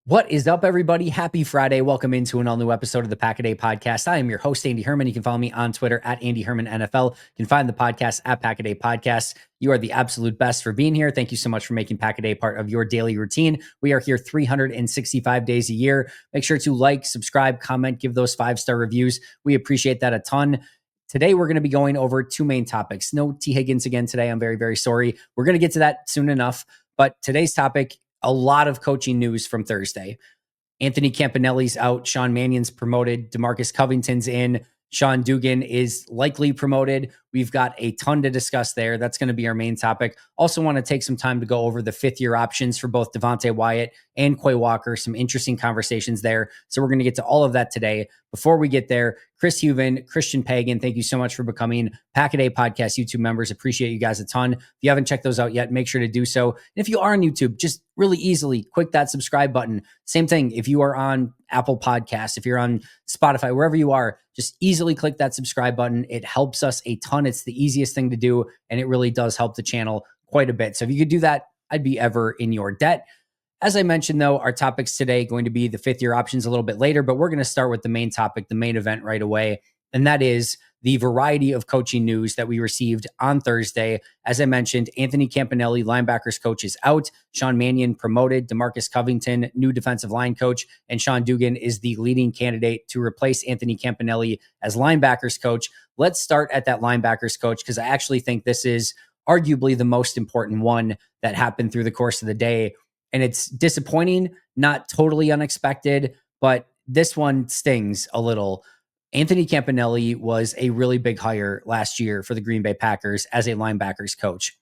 What is up, everybody? Happy Friday. Welcome into an all new episode of the Pack a Day Podcast. I am your host, Andy Herman. You can follow me on Twitter at Andy Herman NFL. You can find the podcast at Pack a Day Podcast. You are the absolute best for being here. Thank you so much for making Pack a Day part of your daily routine. We are here 365 days a year. Make sure to like, subscribe, comment, give those 5-star reviews. We appreciate that a ton. Today, we're going to be going over two main topics. No T. Higgins again today. I'm very, very sorry. We're going to get to that soon enough. But today's topic, a lot of coaching news from Thursday. Anthony Campanelli's out. Sean Mannion's promoted. DeMarcus Covington's in. Sean Dugan is likely promoted. We've got a ton to discuss there. That's going to be our main topic. Also want to take some time to go over the fifth-year options for both Devonte Wyatt and Quay Walker. Some interesting conversations there. So we're going to get to all of that today. Before we get there, Chris Huven, Christian Pagan, thank you so much for becoming Pack a Day Podcast YouTube members. Appreciate you guys a ton. If you haven't checked those out yet, make sure to do so. And if you are on YouTube, just really easily click that subscribe button. Same thing if you are on Apple Podcasts, if you're on Spotify, wherever you are, just easily click that subscribe button. It helps us a ton. It's the easiest thing to do, and it really does help the channel quite a bit. So if you could do that, I'd be ever in your debt. As I mentioned, though, our topics today going to be the fifth-year options a little bit later, but we're going to start with the main topic, the main event right away, and that is the variety of coaching news that we received on Thursday. As I mentioned, Anthony Campanelli, linebackers coach, is out. Sean Mannion promoted. DeMarcus Covington, new defensive line coach, and Sean Dugan is the leading candidate to replace Anthony Campanelli as linebackers coach. Let's start at that linebackers coach because I actually think this is arguably the most important one that happened through the course of the day. And it's disappointing, not totally unexpected, but this one stings a little. Anthony Campanelli was a really big hire last year for the Green Bay Packers as a linebackers coach.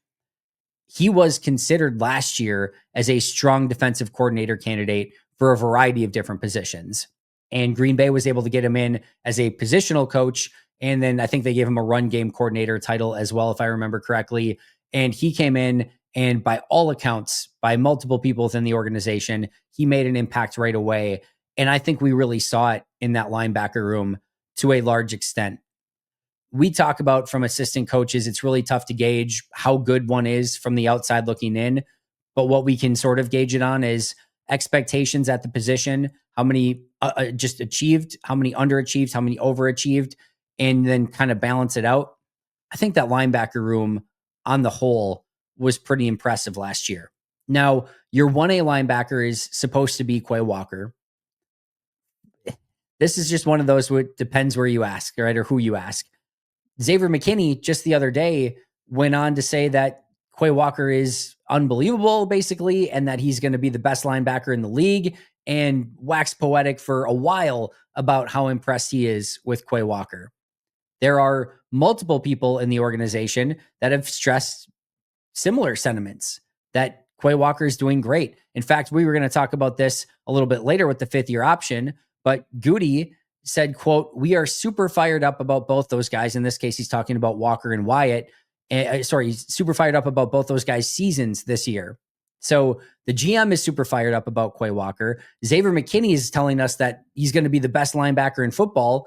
He was considered last year as a strong defensive coordinator candidate for a variety of different positions. And Green Bay was able to get him in as a positional coach. And then I think they gave him a run game coordinator title as well, if I remember correctly. And he came in, and by all accounts, by multiple people within the organization, he made an impact right away. And I think we really saw it in that linebacker room to a large extent. We talk about from assistant coaches, it's really tough to gauge how good one is from the outside looking in. But what we can sort of gauge it on is expectations at the position, how many just achieved, how many underachieved, how many overachieved, and then kind of balance it out. I think that linebacker room on the whole was pretty impressive last year. Now, your 1A linebacker is supposed to be Quay Walker. This is just one of those, it depends where you ask, right, or who you ask. Xavier McKinney just the other day went on to say that Quay Walker is unbelievable, basically, and that he's going to be the best linebacker in the league, and waxed poetic for a while about how impressed he is with Quay Walker. There are multiple people in the organization that have stressed similar sentiments that Quay Walker is doing great. In fact, we were going to talk about this a little bit later with the fifth-year option, but Goody said, quote, "We are super fired up about both those guys." In this case, he's talking about Walker and Wyatt. He's super fired up about both those guys' seasons this year. So the GM is super fired up about Quay Walker. Xavier McKinney is telling us that he's going to be the best linebacker in football.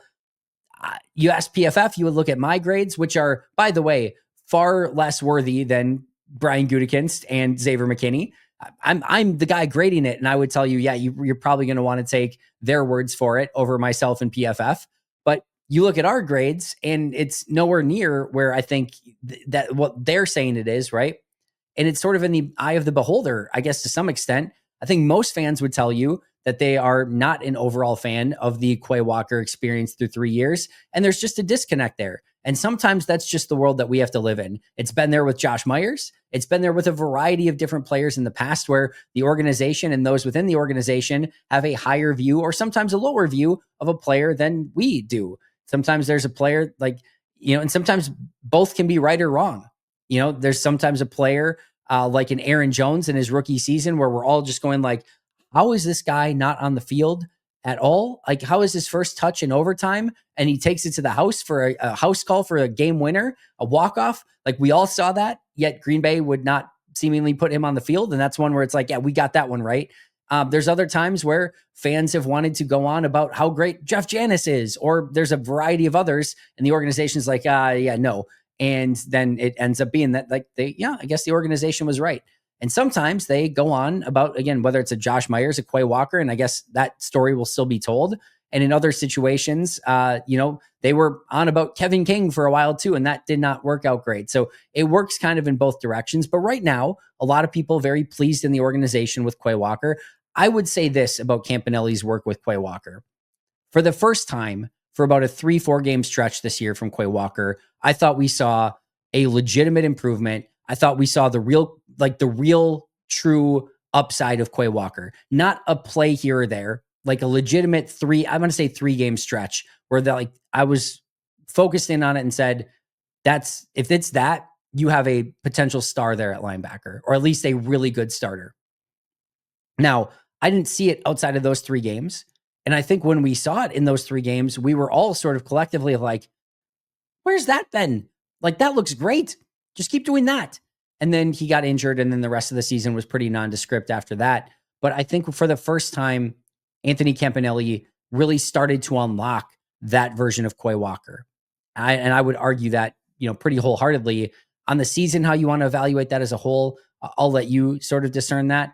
You ask PFF, you would look at my grades, which are, by the way, far less worthy than Brian Gutekunst and Xavier McKinney. I'm the guy grading it, and I would tell you, yeah, you're probably going to want to take their words for it over myself and PFF. But you look at our grades, and it's nowhere near where I think that what they're saying it is, right? And it's sort of in the eye of the beholder, I guess, to some extent. I think most fans would tell you that they are not an overall fan of the Quay Walker experience through 3 years, and there's just a disconnect there. And sometimes that's just the world that we have to live in. It's been there with Josh Myers. It's been there with a variety of different players in the past where the organization and those within the organization have a higher view or sometimes a lower view of a player than we do. Sometimes there's a player and sometimes both can be right or wrong. There's sometimes a player like an Aaron Jones in his rookie season where we're all just going like, how is this guy not on the field at all? Like, how is his first touch in overtime? And he takes it to the house for a house call for a game winner, a walk-off. Like, we all saw that, yet Green Bay would not seemingly put him on the field. And that's one where it's like, yeah, we got that one right. There's other times where fans have wanted to go on about how great Jeff Janis is, or there's a variety of others, and the organization's like, no. And then it ends up being that, I guess the organization was right. And sometimes they go on about, again, whether it's a Josh Myers, a Quay Walker, and I guess that story will still be told. And in other situations, they were on about Kevin King for a while too, and that did not work out great. So it works kind of in both directions. But right now, a lot of people very pleased in the organization with Quay Walker. I would say this about Campanelli's work with Quay Walker. For the first time, for about a 3-4 game stretch this year from Quay Walker, I thought we saw a legitimate improvement. I thought we saw the real true upside of Quay Walker, not a play here or there, like a legitimate I'm going to say 3-game stretch where I was focused in on it and said, if it's that, you have a potential star there at linebacker, or at least a really good starter. Now, I didn't see it outside of those 3 games. And I think when we saw it in those 3 games, we were all sort of collectively like, where's that been? Like, that looks great. Just keep doing that. And then he got injured, and then the rest of the season was pretty nondescript after that. But I think for the first time, Anthony Campanelli really started to unlock that version of Quay Walker. And I would argue that, pretty wholeheartedly. On the season, how you want to evaluate that as a whole, I'll let you sort of discern that.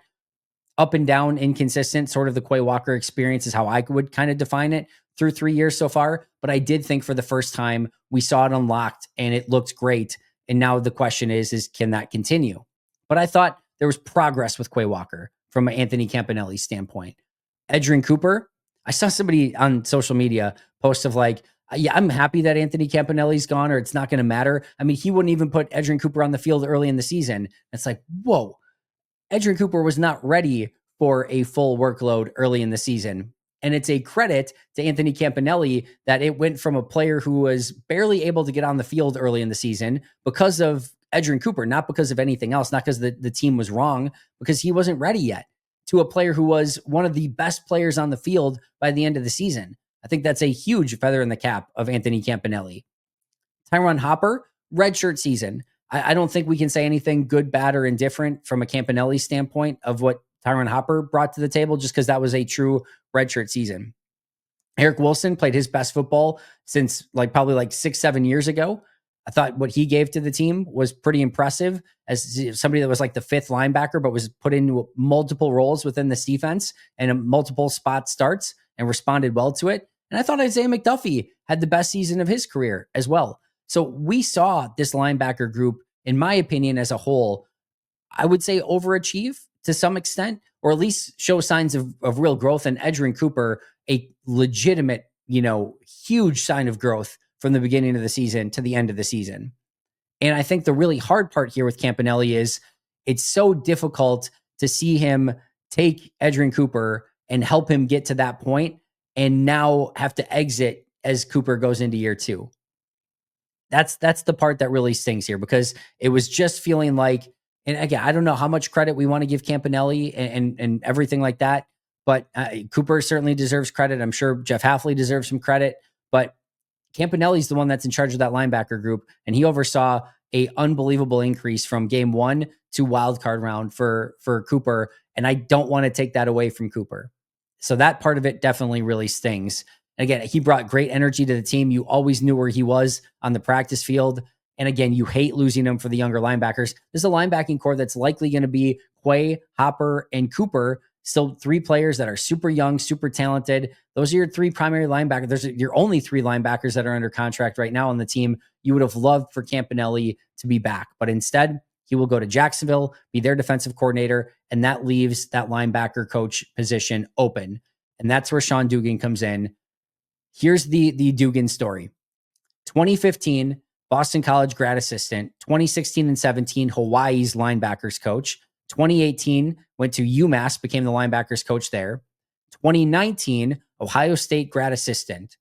Up and down, inconsistent, sort of the Quay Walker experience is how I would kind of define it through 3 years so far. But I did think for the first time we saw it unlocked and it looked great. And now the question is can that continue? But I thought there was progress with Quay Walker from Anthony Campanelli's standpoint. Edgerrin Cooper, I saw somebody on social media post of like, yeah, I'm happy that Anthony Campanelli's gone, or it's not going to matter. I mean, he wouldn't even put Edgerrin Cooper on the field early in the season. It's like, whoa. Edgerrin Cooper was not ready for a full workload early in the season. And it's a credit to Anthony Campanelli that it went from a player who was barely able to get on the field early in the season because of Edgerrin Cooper, not because of anything else, not because the team was wrong, because he wasn't ready yet, to a player who was one of the best players on the field by the end of the season. I think that's a huge feather in the cap of Anthony Campanelli. Tyron Hopper, redshirt season. I don't think we can say anything good, bad, or indifferent from a Campanelli standpoint of what Tyron Hopper brought to the table, just because that was a true redshirt season. Eric Wilson played his best football since probably 6-7 years ago. I thought what he gave to the team was pretty impressive as somebody that was like the 5th linebacker, but was put into multiple roles within this defense and multiple spot starts and responded well to it. And I thought Isaiah McDuffie had the best season of his career as well. So we saw this linebacker group, in my opinion, as a whole, I would say overachieve to some extent, or at least show signs of real growth. And Edgerrin Cooper, a legitimate, huge sign of growth from the beginning of the season to the end of the season. And I think the really hard part here with Campanelli is it's so difficult to see him take Edgerrin Cooper and help him get to that point and now have to exit as Cooper goes into year 2. That's the part that really stings here, because it was just feeling like, and again, I don't know how much credit we want to give Campanelli and everything like that, but Cooper certainly deserves credit. I'm sure Jeff Hafley deserves some credit, but Campanelli's the one that's in charge of that linebacker group, and he oversaw a unbelievable increase from game 1 to wild card round for Cooper, and I don't want to take that away from Cooper. So that part of it definitely really stings. Again, he brought great energy to the team. You always knew where he was on the practice field. And again, you hate losing him for the younger linebackers. This is a linebacking core that's likely going to be Quay, Hopper, and Cooper. Still 3 players that are super young, super talented. Those are your 3 primary linebackers. There's your only 3 linebackers that are under contract right now on the team. You would have loved for Campanelli to be back, but instead he will go to Jacksonville, be their defensive coordinator, and that leaves that linebacker coach position open. And that's where Sean Dugan comes in. Here's the Dugan story. 2015, Boston College grad assistant. 2016 and 17, Hawaii's linebackers coach. 2018, went to UMass, became the linebackers coach there. 2019, Ohio State grad assistant.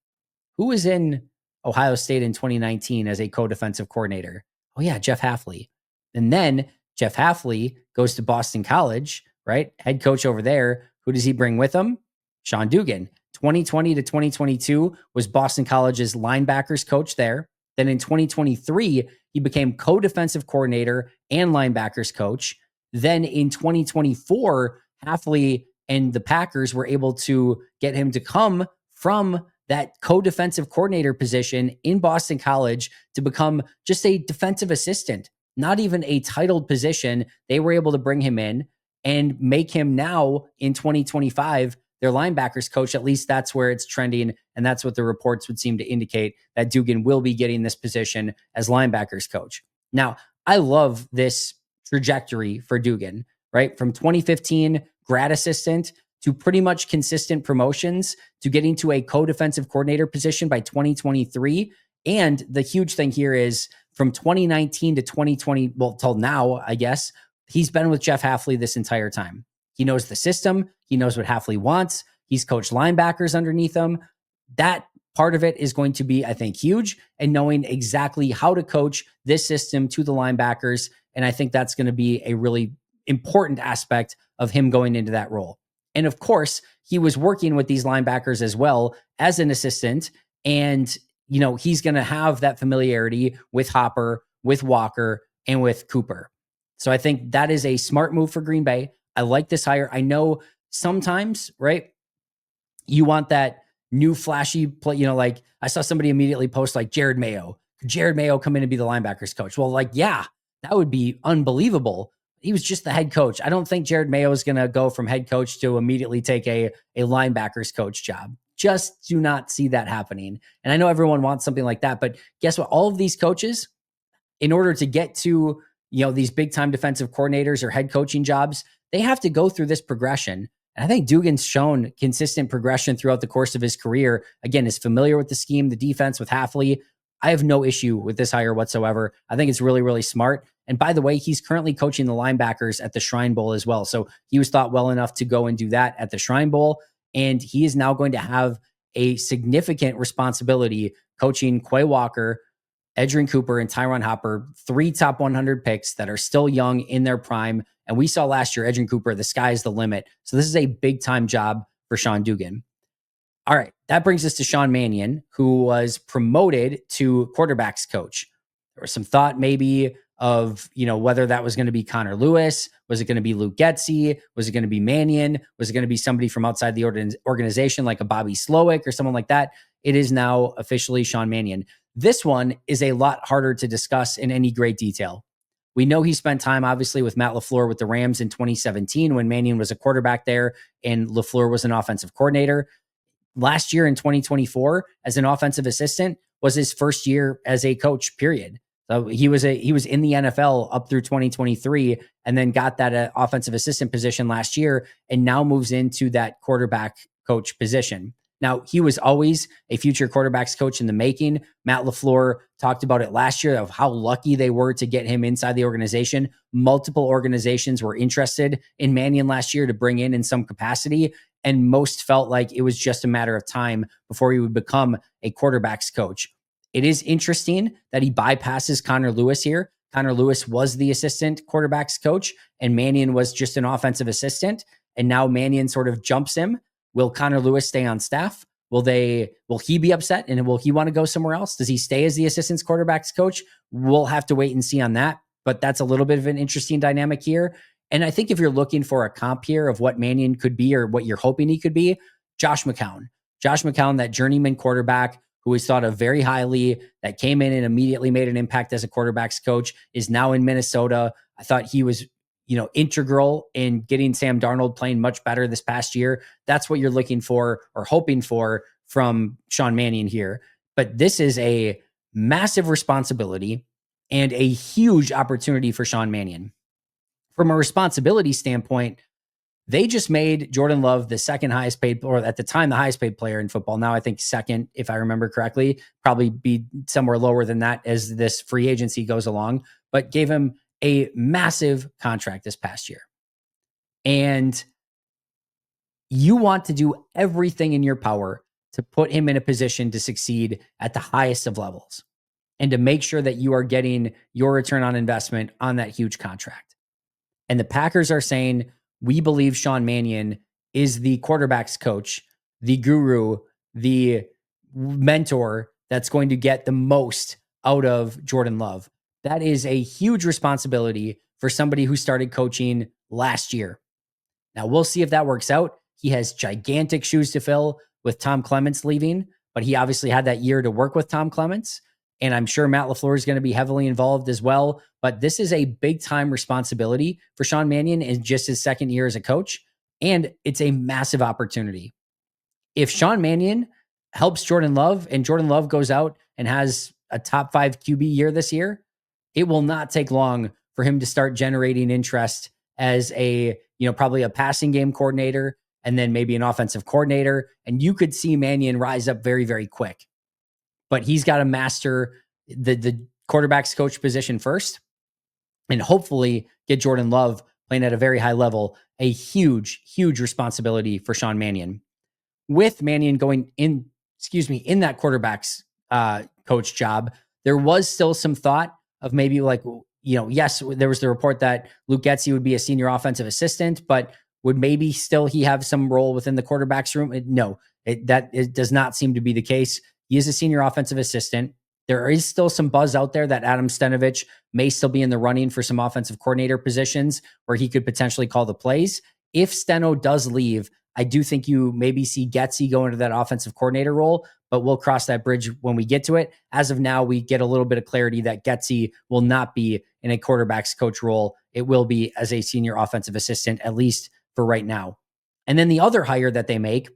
Who was in Ohio State in 2019 as a co-defensive coordinator? Oh yeah, Jeff Hafley. And then Jeff Hafley goes to Boston College, right? Head coach over there. Who does he bring with him? Sean Dugan. 2020 to 2022 was Boston College's linebackers coach there. Then in 2023, he became co-defensive coordinator and linebackers coach. Then in 2024, Hafley and the Packers were able to get him to come from that co-defensive coordinator position in Boston College to become just a defensive assistant not even a titled position. They were able to bring him in and make him now in 2025 their linebackers coach. At least that's where it's trending. And that's what the reports would seem to indicate, that Dugan will be getting this position as linebackers coach. Now, I love this trajectory for Dugan, right? From 2015 grad assistant to pretty much consistent promotions to getting to a co-defensive coordinator position by 2023. And the huge thing here is from 2019 to 2020, well, till now, I guess, he's been with Jeff Hafley this entire time. He knows the system. He knows what Hafley wants. He's coached linebackers underneath him. That part of it is going to be, I think, huge, and knowing exactly how to coach this system to the linebackers. And I think that's going to be a really important aspect of him going into that role. And of course, he was working with these linebackers as well as an assistant. And, he's going to have that familiarity with Hopper, with Walker, and with Cooper. So I think that is a smart move for Green Bay. I like this hire. I know sometimes, right, you want that new flashy play, like I saw somebody immediately post like Jared Mayo. Could Jared Mayo come in and be the linebackers coach? Well, yeah, that would be unbelievable. He was just the head coach. I don't think Jared Mayo is going to go from head coach to immediately take a linebackers coach job. Just do not see that happening. And I know everyone wants something like that, but guess what? All of these coaches, in order to get to, these big time defensive coordinators or head coaching jobs, they have to go through this progression. And I think Dugan's shown consistent progression throughout the course of his career. Again, is familiar with the scheme, the defense with Hafley. I have no issue with this hire whatsoever. I think it's really, really smart. And by the way, he's currently coaching the linebackers at the Shrine Bowl as well. So he was thought well enough to go and do that at the Shrine Bowl. And he is now going to have a significant responsibility coaching Quay Walker, Edgerrin Cooper, and Tyron Hopper, 3 top 100 picks that are still young in their prime. And we saw last year, Edgerrin Cooper, the sky is the limit. So this is a big time job for Sean Dugan. All right, that brings us to Sean Mannion, who was promoted to quarterbacks coach. There was some thought maybe of, whether that was going to be Connor Lewis. Was it going to be Luke Getsy? Was it going to be Mannion? Was it going to be somebody from outside the organization like a Bobby Slowick or someone like that? It is now officially Sean Mannion. This one is a lot harder to discuss in any great detail. We know he spent time, obviously, with Matt LaFleur with the Rams in 2017 when Mannion was a quarterback there and LaFleur was an offensive coordinator. Last year in 2024, as an offensive assistant, was his first year as a coach, period. So he was in the NFL up through 2023 and then got that offensive assistant position last year and now moves into that quarterback coach position. Now, he was always a future quarterbacks coach in the making. Matt LaFleur talked about it last year of how lucky they were to get him inside the organization. Multiple organizations were interested in Mannion last year to bring in some capacity, and most felt like it was just a matter of time before he would become a quarterbacks coach. It is interesting that he bypasses Connor Lewis here. Connor Lewis was the assistant quarterbacks coach, and Mannion was just an offensive assistant, and now Mannion sort of jumps him. Will Connor Lewis stay on staff? Will he be upset and will he want to go somewhere else? Does he stay as the assistant quarterbacks coach? We'll have to wait and see on that. But that's a little bit of an interesting dynamic here. And I think if you're looking for a comp here of what Mannion could be or what you're hoping he could be, Josh McCown, that journeyman quarterback who is thought of very highly, that came in and immediately made an impact as a quarterbacks coach, is now in Minnesota. I thought he was integral in getting Sam Darnold playing much better this past year. That's what you're looking for or hoping for from Sean Mannion here. But this is a massive responsibility and a huge opportunity for Sean Mannion. From a responsibility standpoint, they just made Jordan Love the second highest paid, or at the time, the highest paid player in football. Now I think second, if I remember correctly, probably be somewhere lower than that as this free agency goes along, but gave him a massive contract this past year. And you want to do everything in your power to put him in a position to succeed at the highest of levels and to make sure that you are getting your return on investment on that huge contract. And the Packers are saying, we believe Sean Mannion is the quarterback's coach, the guru, the mentor that's going to get the most out of Jordan Love. That is a huge responsibility for somebody who started coaching last year. Now, we'll see if that works out. He has gigantic shoes to fill with Tom Clements leaving, but he obviously had that year to work with Tom Clements. And I'm sure Matt LaFleur is going to be heavily involved as well. But this is a big time responsibility for Sean Mannion in just his second year as a coach. And it's a massive opportunity. If Sean Mannion helps Jordan Love and Jordan Love goes out and has a top 5 QB year this year, it will not take long for him to start generating interest as a, probably a passing game coordinator and then maybe an offensive coordinator. And you could see Mannion rise up very, very quick. But he's got to master the quarterback's coach position first and hopefully get Jordan Love playing at a very high level, a huge, huge responsibility for Sean Mannion. With Mannion going in that quarterback's coach job, there was still some thought of maybe yes, there was the report that Luke Getsy would be a senior offensive assistant, but would maybe still he have some role within the quarterback's room? No, it does not seem to be the case. He is a senior offensive assistant. There is still some buzz out there that Adam Stenavich may still be in the running for some offensive coordinator positions where he could potentially call the plays. If Steno does leave, I do think you maybe see Getsy go into that offensive coordinator role, but we'll cross that bridge when we get to it. As of now, we get a little bit of clarity that Getsy will not be in a quarterback's coach role. It will be as a senior offensive assistant, at least for right now. And then the other hire that they make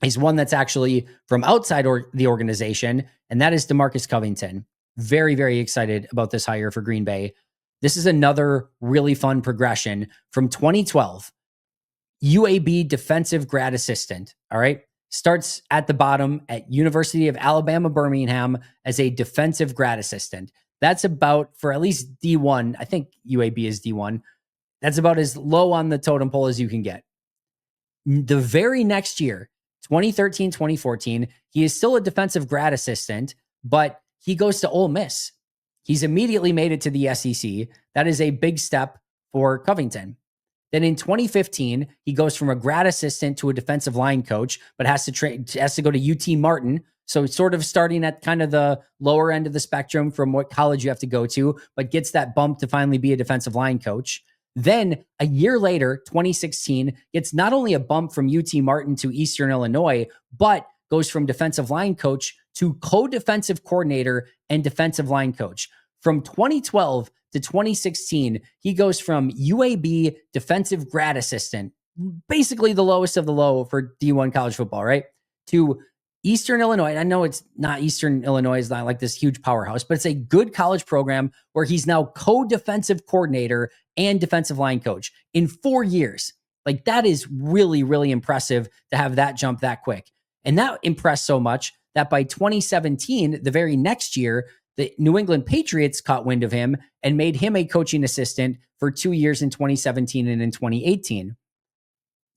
is one that's actually from outside the organization, and that is DeMarcus Covington. Very, very excited about this hire for Green Bay. This is another really fun progression from 2012. UAB defensive grad assistant, all right? Starts at the bottom at University of Alabama, Birmingham as a defensive grad assistant. That's about, for at least D1, I think UAB is D1, that's about as low on the totem pole as you can get. The very next year, 2013, 2014, he is still a defensive grad assistant, but he goes to Ole Miss. He's immediately made it to the SEC. That is a big step for Covington. Then in 2015, he goes from a grad assistant to a defensive line coach, but has to go to UT Martin. So sort of starting at kind of the lower end of the spectrum from what college you have to go to, but gets that bump to finally be a defensive line coach. Then a year later, 2016, gets not only a bump from UT Martin to Eastern Illinois, but goes from defensive line coach to co-defensive coordinator and defensive line coach. From 2012 to 2016, he goes from UAB defensive grad assistant, basically the lowest of the low for D1 college football, right? To Eastern Illinois. And I know it's not Eastern Illinois is not like this huge powerhouse, but it's a good college program where he's now co-defensive coordinator and defensive line coach in 4 years. Like that is really, really impressive to have that jump that quick. And that impressed so much that by 2017, the very next year, the New England Patriots caught wind of him and made him a coaching assistant for 2 years in 2017 and in 2018.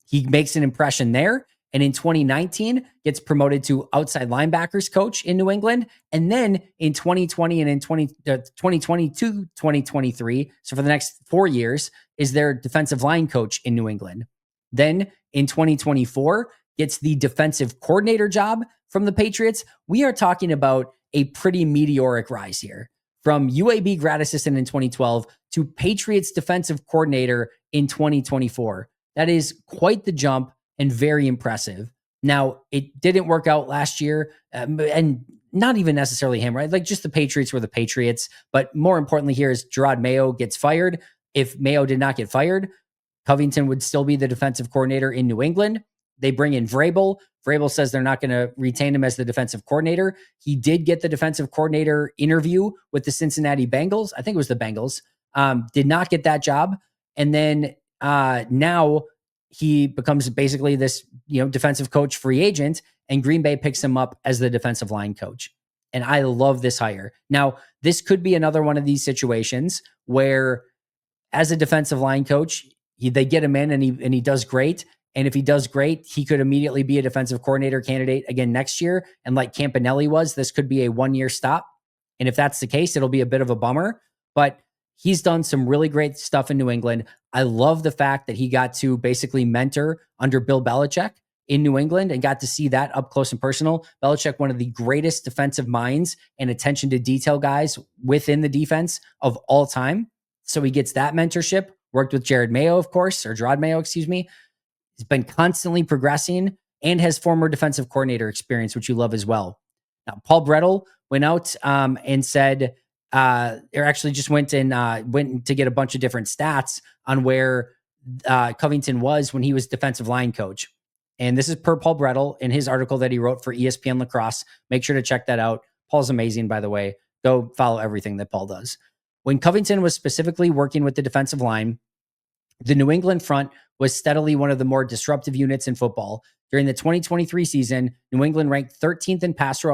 He makes an impression there. And in 2019, gets promoted to outside linebackers coach in New England. And then in 2020 and in 2022, 2023, so for the next 4 years, is their defensive line coach in New England. Then in 2024, gets the defensive coordinator job from the Patriots. We are talking about a pretty meteoric rise here. From UAB grad assistant in 2012 to Patriots defensive coordinator in 2024. That is quite the jump and very impressive. Now, it didn't work out last year, and not even necessarily him, right? Like just the Patriots were the Patriots. But more importantly here is Gerard Mayo gets fired. If Mayo did not get fired, Covington would still be the defensive coordinator in New England. They bring in Vrabel. Vrabel says they're not going to retain him as the defensive coordinator. He did get the defensive coordinator interview with the Cincinnati Bengals. I think it was the Bengals. Did not get that job. And then now he becomes basically this, defensive coach free agent, and Green Bay picks him up as the defensive line coach. And I love this hire. Now, this could be another one of these situations where as a defensive line coach, they get him in and he does great. And if he does great, he could immediately be a defensive coordinator candidate again next year. And like Campanelli was, this could be a 1-year stop. And if that's the case, it'll be a bit of a bummer. But he's done some really great stuff in New England. I love the fact that he got to basically mentor under Bill Belichick in New England and got to see that up close and personal. Belichick, one of the greatest defensive minds and attention to detail guys within the defense of all time. So he gets that mentorship, worked with Gerard Mayo, excuse me. He's been constantly progressing and has former defensive coordinator experience, which you love as well. Now, Paul Brettel went out and said, or actually just went to get a bunch of different stats on where Covington was when he was defensive line coach. And this is per Paul Brettel in his article that he wrote for ESPN Lacrosse. Make sure to check that out. Paul's amazing, by the way. Go follow everything that Paul does. When Covington was specifically working with the defensive line, the New England front was steadily one of the more disruptive units in football. During the 2023 season, New England ranked 13th in pass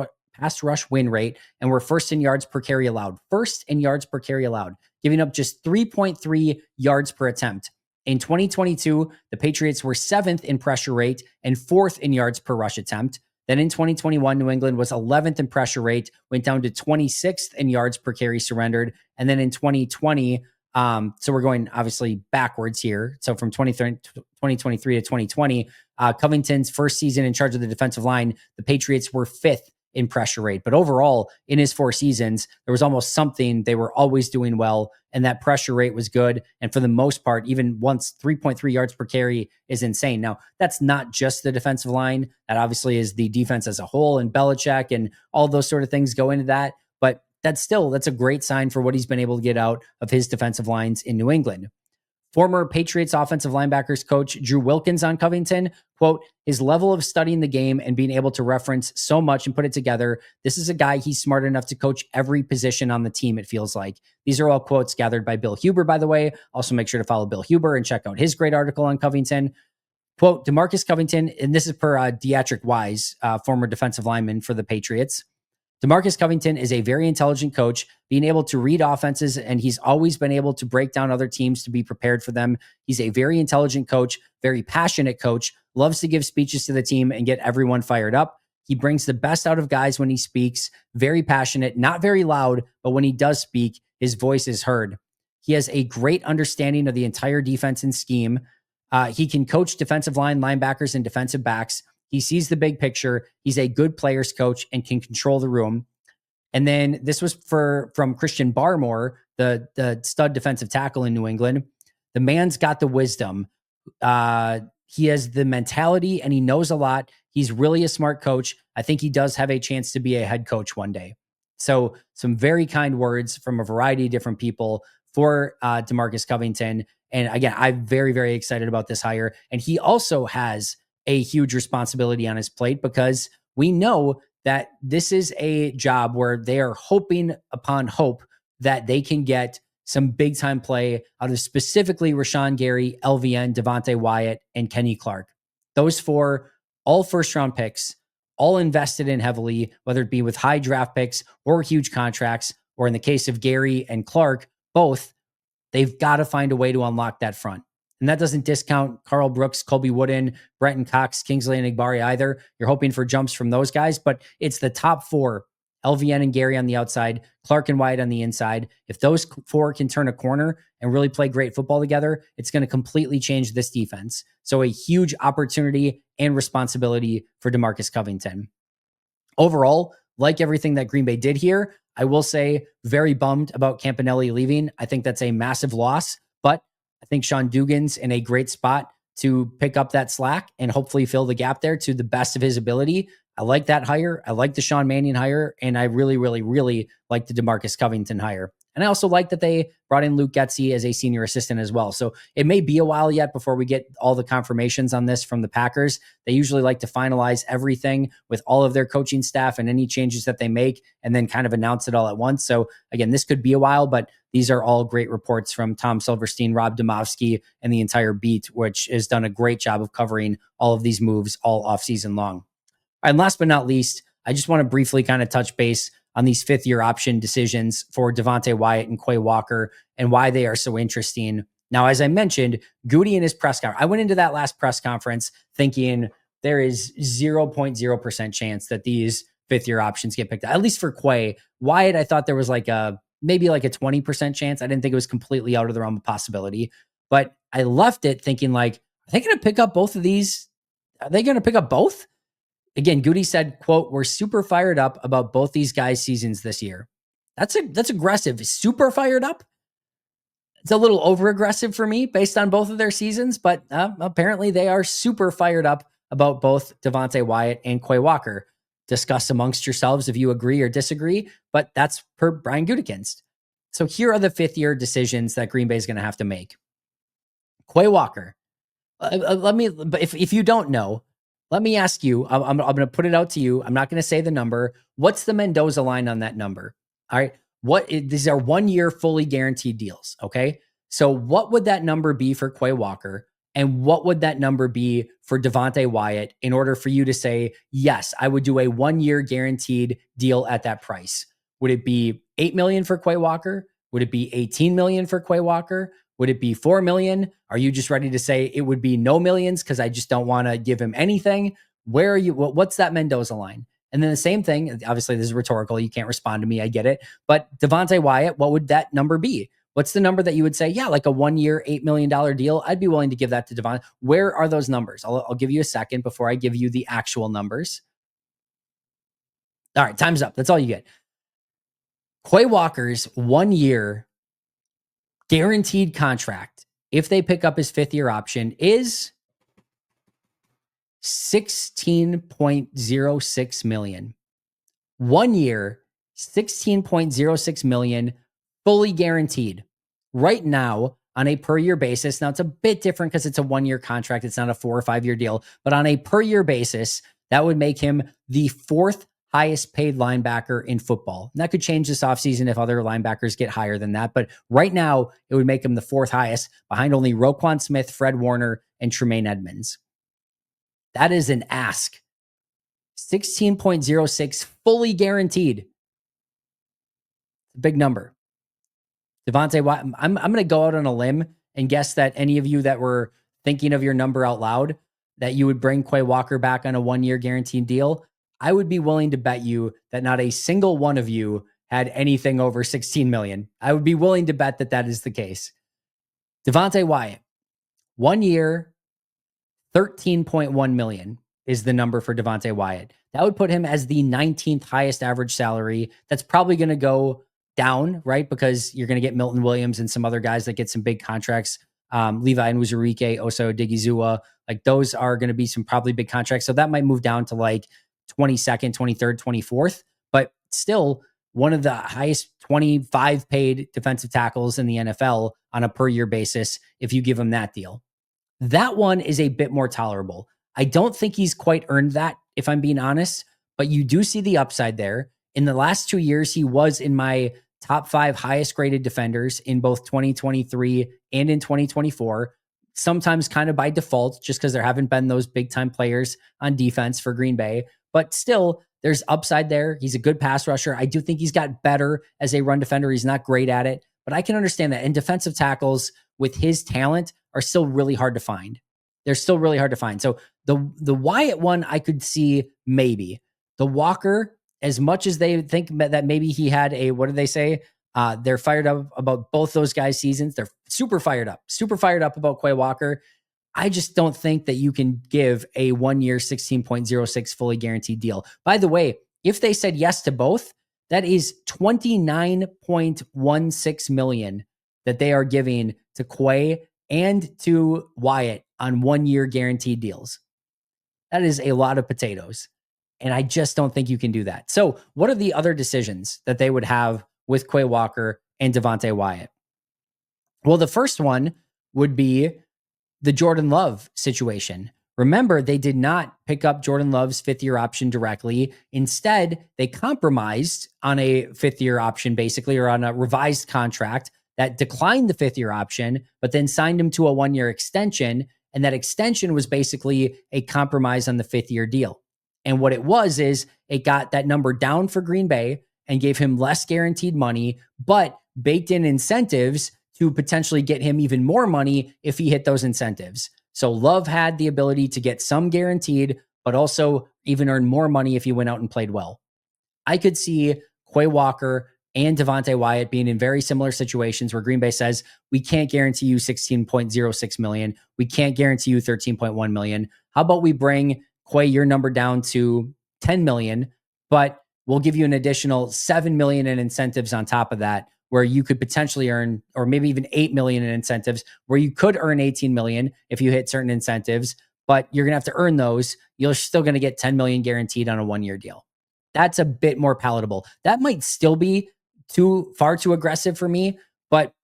rush win rate and were first in yards per carry allowed. First in yards per carry allowed, giving up just 3.3 yards per attempt. In 2022, the Patriots were 7th in pressure rate and 4th in yards per rush attempt. Then in 2021, New England was 11th in pressure rate, went down to 26th in yards per carry surrendered. And then in 2020, so we're going obviously backwards here. So from 2023 to 2020, Covington's first season in charge of the defensive line, the Patriots were 5th in pressure rate. But overall, in his 4 seasons, there was almost something they were always doing well, and that pressure rate was good. And for the most part, even once 3.3 yards per carry is insane. Now, that's not just the defensive line. That obviously is the defense as a whole, and Belichick and all those sort of things go into that. But that's a great sign for what he's been able to get out of his defensive lines in New England. Former Patriots offensive linebackers coach Drew Wilkins on Covington, quote, his level of studying the game and being able to reference so much and put it together. This is a guy, he's smart enough to coach every position on the team, it feels like. These are all quotes gathered by Bill Huber, by the way. Also make sure to follow Bill Huber and check out his great article on Covington. Quote, DeMarcus Covington, and this is per Deatrick Wise, former defensive lineman for the Patriots. DeMarcus Covington is a very intelligent coach, being able to read offenses, and he's always been able to break down other teams to be prepared for them. He's a very intelligent coach, very passionate coach, loves to give speeches to the team and get everyone fired up. He brings the best out of guys when he speaks, very passionate, not very loud, but when he does speak, his voice is heard. He has a great understanding of the entire defense and scheme. He can coach defensive line, linebackers, and defensive backs. He sees the big picture. He's a good players coach and can control the room. And then this was from Christian Barmore, the stud defensive tackle in New England. The man's got the wisdom. He has the mentality and he knows a lot. He's really a smart coach. I think he does have a chance to be a head coach one day. So some very kind words from a variety of different people for DeMarcus Covington. And again, I'm very, very excited about this hire. And he also has a huge responsibility on his plate because we know that this is a job where they are hoping upon hope that they can get some big time play out of specifically Rashawn Gary, LVN, Devonte Wyatt, and Kenny Clark. Those 4, all first round picks, all invested in heavily, whether it be with high draft picks or huge contracts, or in the case of Gary and Clark, both, they've got to find a way to unlock that front. And that doesn't discount Carl Brooks, Colby Wooden, Brenton Cox, Kingsley and Igbari either. You're hoping for jumps from those guys, but it's the top 4, LVN and Gary on the outside, Clark and Wyatt on the inside. If those 4 can turn a corner and really play great football together, it's going to completely change this defense. So a huge opportunity and responsibility for DeMarcus Covington. Overall, like everything that Green Bay did here, I will say very bummed about Campanelli leaving. I think that's a massive loss, but I think Sean Dugan's in a great spot to pick up that slack and hopefully fill the gap there to the best of his ability. I like that hire. I like the Sean Mannion hire. And I really, really, really like the DeMarcus Covington hire. And I also like that they brought in Luke Getsy as a senior assistant as well. So it may be a while yet before we get all the confirmations on this from the Packers. They usually like to finalize everything with all of their coaching staff and any changes that they make and then kind of announce it all at once. So again, this could be a while, but these are all great reports from Tom Silverstein, Rob Domofsky, and the entire beat, which has done a great job of covering all of these moves all offseason long. And last but not least, I just want to briefly kind of touch base on these 5th-year option decisions for Devonte Wyatt and Quay Walker and why they are so interesting. Now, as I mentioned, Goody in his press conference, I went into that last press conference thinking there is 0.0% chance that these 5th-year options get picked up, at least for Quay. Wyatt, I thought there was maybe a 20% chance. I didn't think it was completely out of the realm of possibility, but I left it thinking are they going to pick up both of these? Are they going to pick up both? Again, Goody said, quote, we're super fired up about both these guys' seasons this year. That's aggressive. Super fired up. It's a little over aggressive for me based on both of their seasons, but apparently they are super fired up about both Devonte Wyatt and Quay Walker. discuss amongst yourselves if you agree or disagree, but that's per Brian Gutekunst. So here are the fifth-year decisions that Green Bay is going to have to make. Quay Walker. Let me, but if you don't know, let me ask you. I'm going to put it out to you. I'm not going to say the number. What's the Mendoza line on that number? All right. These are 1 year fully guaranteed deals. Okay. So what would that number be for Quay Walker? And what would that number be for Devonte Wyatt in order for you to say, yes, I would do a 1 year guaranteed deal at that price? Would it be 8 million for Quay Walker? Would it be 18 million for Quay Walker? Would it be 4 million? Are you just ready to say it would be no millions because I just don't want to give him anything? Where are you? What's that Mendoza line? And then the same thing, obviously this is rhetorical. You can't respond to me. I get it. But Devonte Wyatt, what would that number be? What's the number that you would say, yeah, like a 1 year, $8 million deal? I'd be willing to give that to Devonte. Where are those numbers? I'll give you a second before I give you the actual numbers. All right, time's up. That's all you get. Quay Walker's 1 year guaranteed contract, if they pick up his fifth-year option, is $16.06 million. 1 year, $16.06 million, fully guaranteed. Right now, on a per-year basis, now it's a bit different because it's a 1 year contract. It's not a 4 or 5 year deal, but on a per-year basis, that would make him the fourth highest paid linebacker in football. And that could change this offseason if other linebackers get higher than that. But right now, it would make him the fourth highest behind only Roquan Smith, Fred Warner, and Tremaine Edmonds. That is an ask. 16.06 fully guaranteed. Big number. Devonte Wyatt, I'm going to go out on a limb and guess that any of you that were thinking of your number out loud, that you would bring Quay Walker back on a 1 year guaranteed deal. I would be willing to bet you that not a single one of you had anything over 16 million. I would be willing to bet that that is the case. Devonte Wyatt, 1 year, 13.1 million is the number for Devonte Wyatt. That would put him as the 19th highest average salary. That's probably going to go down, right? Because you're going to get Milton Williams and some other guys that get some big contracts. Levi and Uzurike, Oso Digizua, like those are going to be some probably big contracts. So that might move down to like 22nd, 23rd, 24th, but still one of the highest 25 paid defensive tackles in the NFL on a per year basis if you give him that deal. That one is a bit more tolerable. I don't think he's quite earned that, if I'm being honest, but you do see the upside there. In the last 2 years, he was in my top 5 highest graded defenders in both 2023 and in 2024, sometimes kind of by default, just because there haven't been those big time players on defense for Green Bay. But still, there's upside there. He's a good pass rusher. I do think he's got better as a run defender. He's not great at it, but I can understand that. And defensive tackles with his talent are still really hard to find. They're still really hard to find. So the Wyatt one, I could see maybe. The Walker, as much as they think that maybe he had a, what do they say? They're fired up about both those guys' seasons. They're super fired up about Quay Walker. I just don't think that you can give a 1 year 16.06 fully guaranteed deal. By the way, if they said yes to both, that is 29.16 million that they are giving to Quay and to Wyatt on 1 year guaranteed deals. That is a lot of potatoes. And I just don't think you can do that. So what are the other decisions that they would have with Quay Walker and Devonte Wyatt? Well, the first one would be the Jordan Love situation. Remember, they did not pick up Jordan Love's fifth-year option directly. Instead, they compromised on a fifth-year option, basically, or on a revised contract that declined the fifth-year option, but then signed him to a 1 year extension. And that extension was basically a compromise on the fifth-year deal. And what it was is it got that number down for Green Bay and gave him less guaranteed money, but baked in incentives to potentially get him even more money if he hit those incentives. So Love had the ability to get some guaranteed, but also even earn more money if he went out and played well. I could see Quay Walker and Devonte Wyatt being in very similar situations where Green Bay says, we can't guarantee you 16.06 million. We can't guarantee you 13.1 million. How about we bring Quay, your number down to 10 million, but we'll give you an additional 7 million in incentives on top of that, where you could potentially earn, or maybe even 8 million in incentives, where you could earn 18 million if you hit certain incentives, but you're going to have to earn those. You're still going to get 10 million guaranteed on a 1 year deal. That's a bit more palatable. That might still be far too aggressive for me, but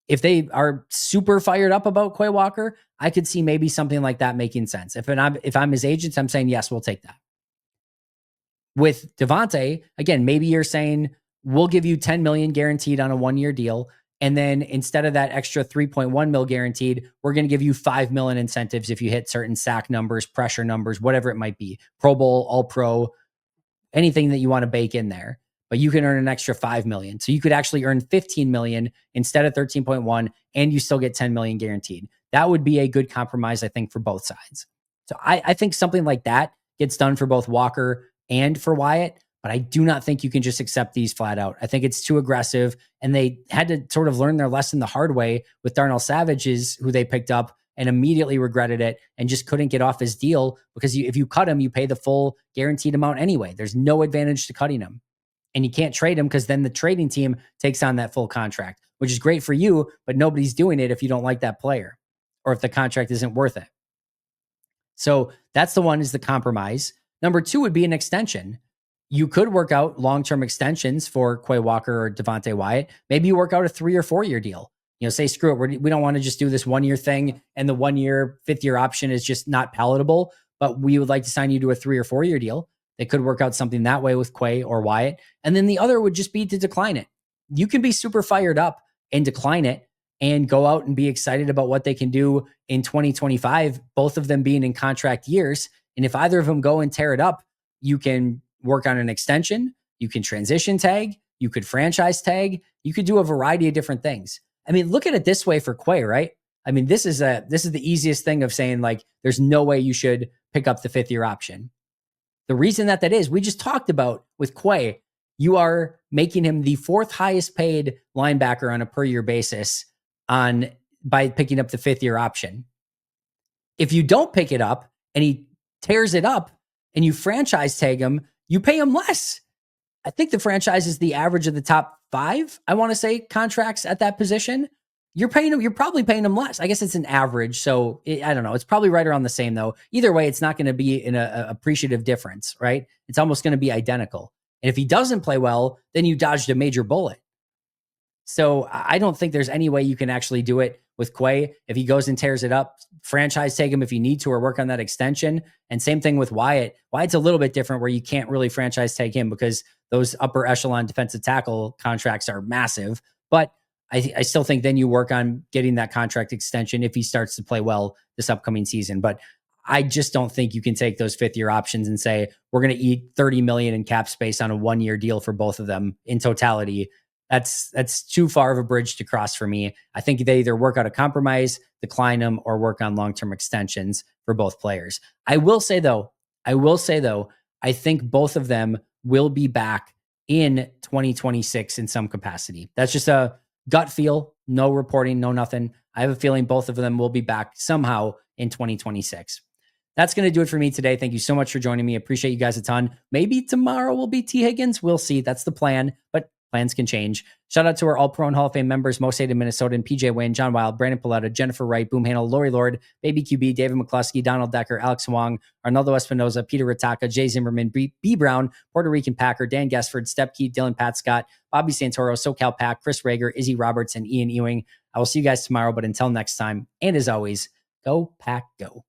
if they are super fired up about Quay Walker, I could see maybe something like that making sense. If I'm his agent, I'm saying yes, we'll take that. With Devonte, again, maybe you're saying we'll give you 10 million guaranteed on a 1-year deal. And then instead of that extra 3.1 mil guaranteed, we're going to give you 5 million incentives if you hit certain sack numbers, pressure numbers, whatever it might be, Pro Bowl, All Pro, anything that you want to bake in there. But you can earn an extra 5 million. So you could actually earn 15 million instead of 13.1, and you still get 10 million guaranteed. That would be a good compromise, I think, for both sides. So I think something like that gets done for both Walker and for Wyatt, but I do not think you can just accept these flat out. I think it's too aggressive, and they had to sort of learn their lesson the hard way with Darnell Savage's, who they picked up and immediately regretted it and just couldn't get off his deal because if you cut him, you pay the full guaranteed amount anyway. There's no advantage to cutting him. And you can't trade him because then the trading team takes on that full contract, which is great for you, but nobody's doing it if you don't like that player or if the contract isn't worth it. So that's the one, is the compromise. Number two would be an extension. You could work out long-term extensions for Quay Walker or Devonte Wyatt. Maybe you work out a 3 or 4 year deal. Say, screw it. We don't want to just do this 1 year thing, and the 1 year, 5th year option is just not palatable, but we would like to sign you to a 3 or 4 year deal. They could work out something that way with Quay or Wyatt. And then the other would just be to decline it. You can be super fired up and decline it and go out and be excited about what they can do in 2025, both of them being in contract years. And if either of them go and tear it up, you can work on an extension, you can transition tag, you could franchise tag, you could do a variety of different things. I mean, look at it this way for Quay, right? I mean, this is the easiest thing of saying, like, there's no way you should pick up the 5th year option. The reason that is, we just talked about with Quay, you are making him the 4th highest paid linebacker on a per year basis by picking up the 5th year option. If you don't pick it up and he tears it up and you franchise tag him, you pay him less. I think the franchise is the average of the top 5, I want to say, contracts at that position. You're probably paying him less. I guess it's an average. So I don't know. It's probably right around the same though. Either way, it's not going to be an appreciative difference, right? It's almost going to be identical. And if he doesn't play well, then you dodged a major bullet. So I don't think there's any way you can actually do it with Quay. If he goes and tears it up, franchise tag him if you need to, or work on that extension. And same thing with Wyatt. Wyatt's a little bit different where you can't really franchise tag him because those upper echelon defensive tackle contracts are massive. But I still think then you work on getting that contract extension if he starts to play well this upcoming season. But I just don't think you can take those 5th year options and say, we're going to eat 30 million in cap space on a 1 year deal for both of them in totality. That's too far of a bridge to cross for me. I think they either work out a compromise, decline them, or work on long-term extensions for both players. I will say though, I think both of them will be back in 2026 in some capacity. That's just a gut feel, no reporting, no nothing. I have a feeling both of them will be back somehow in 2026. That's going to do it for me today. Thank you so much for joining me. Appreciate you guys a ton. Maybe tomorrow will be T. Higgins. We'll see. That's the plan, but plans can change. Shout out to our All-Pro and Hall of Fame members, Most Hated Minnesota, and PJ Wynn, John Wild, Brandon Paletta, Jennifer Wright, Boom Handle, Lori Lord, Baby QB, David McCluskey, Donald Decker, Alex Wong, Arnaldo Espinoza, Peter Ritaka, Jay Zimmerman, B. Brown, Puerto Rican Packer, Dan Gessford, Step Keith, Dylan Pat Scott, Bobby Santoro, SoCal Pack, Chris Rager, Izzy Roberts, and Ian Ewing. I will see you guys tomorrow, but until next time, and as always, go Pack, go.